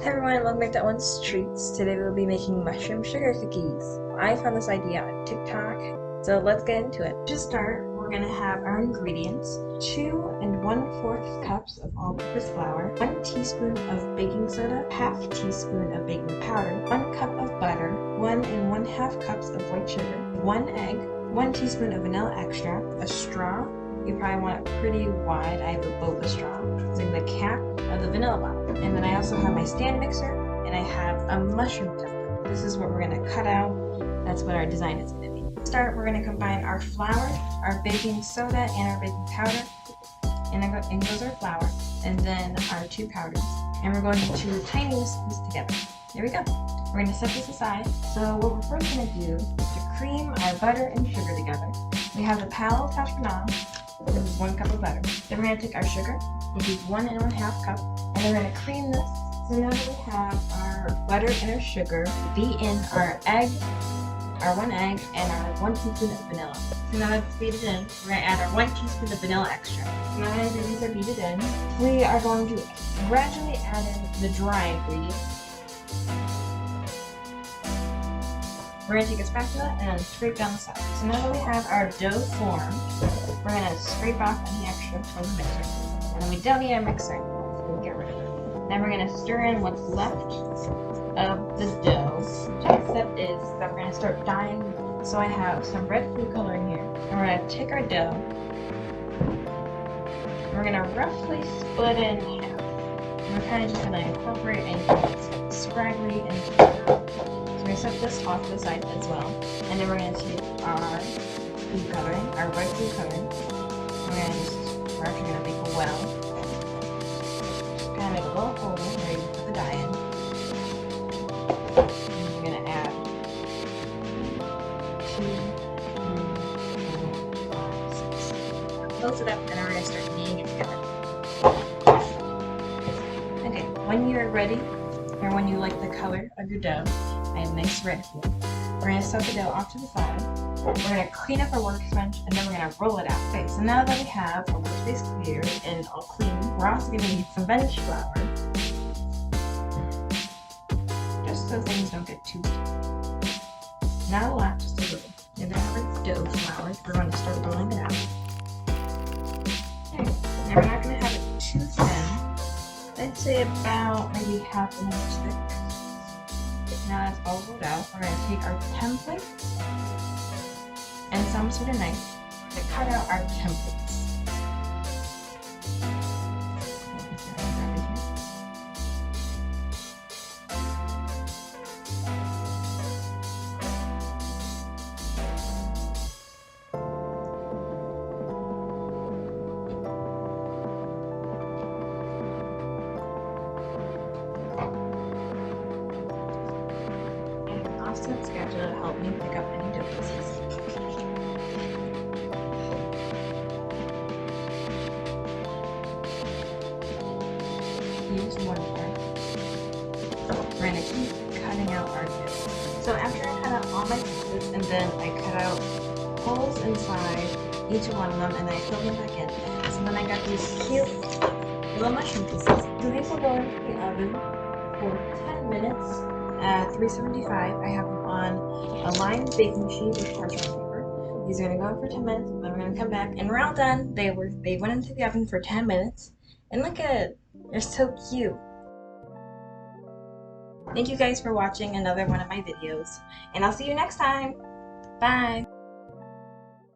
Hey everyone, welcome back to Owen's Treats. Today we'll be making mushroom sugar cookies. I found this idea on TikTok, so let's get into it. To start, we're going to have our ingredients: 2 1/4 cups of all-purpose flour, 1 teaspoon of baking soda, half teaspoon of baking powder, 1 cup of butter, 1 1/2 cups of white sugar, 1 egg, 1 teaspoon of vanilla extract, a straw. You probably want it pretty wide. I have a boba straw. It's like the cap of the vanilla bottle. And then I also have my stand mixer, and I have a mushroom template. This is what we're going to cut out. That's what our design is going to be. To start, we're going to combine our flour, our baking soda, and our baking powder. And in goes our flour, and then our 2 powders. And we're going to tiny whisk this together. There we go. We're going to set this aside. So what we're first going to do is to cream our butter and sugar together. We have the palo tachmanal. This is 1 cup of butter. Then we're going to take our sugar, which is 1 1/2 cup, and we're going to cream this. So now that we have our butter and our sugar, beat in our egg, our 1 egg, and our 1 teaspoon of vanilla. So now that's beaten in, we're going to add our 1 teaspoon of vanilla extract. So now the ingredients are beaten in. We are going to gradually add in the dry ingredients. We're going to take a spatula and scrape down the sides. So now that we have our dough formed, we're going to scrape off any extra from the mixer. And then we don't need a mixer, so we'll get rid of it. Then we're going to stir in what's left of the dough. Next step is that we're going to start dyeing. So I have some red food color in here. And we're going to take our dough. We're going to roughly split it in half. And we're kind of just going to incorporate anything that's scraggly into the dough. We're going to set this off to the side as well. And then we're going to take our food coloring, our red food coloring. We're actually going to make a well. Just kind of make a little hole where you put the dye in. And we're going to add 2, 3, 4, 5, 6. Close it up, and then we're going to start kneading it together. Okay, when you're ready, or when you like the color of your dough, I have nice red here. We're going to set the dough off to the side. We're going to clean up our workbench, and then we're going to roll it out. Okay, so now that we have our workspace cleared and all clean, we're also going to need some bench flour. Just so things don't get too sticky. Not a lot, just a little. And now our dough flour, we're going to start rolling it out. Okay, now we're not going to have it too thin. I'd say about maybe half an inch thick. Now that's all rolled out, we're going to take our template and some sort of knife to cut out our templates. Spatula to help me pick up any dough pieces. Use one part. We're going to keep cutting out our dough. So after I cut out all my pieces, and then I cut out holes inside each one of them, and then I filled them back in. So then I got these cute little mushroom pieces. So these will go into the oven for 10 minutes. At 375, I have them on a lined baking sheet with parchment paper. These are going to go in for 10 minutes, then we're going to come back, and we're all done. They went into the oven for 10 minutes, and look at it, they're so cute. Thank you guys for watching another one of my videos, and I'll see you next time. Bye!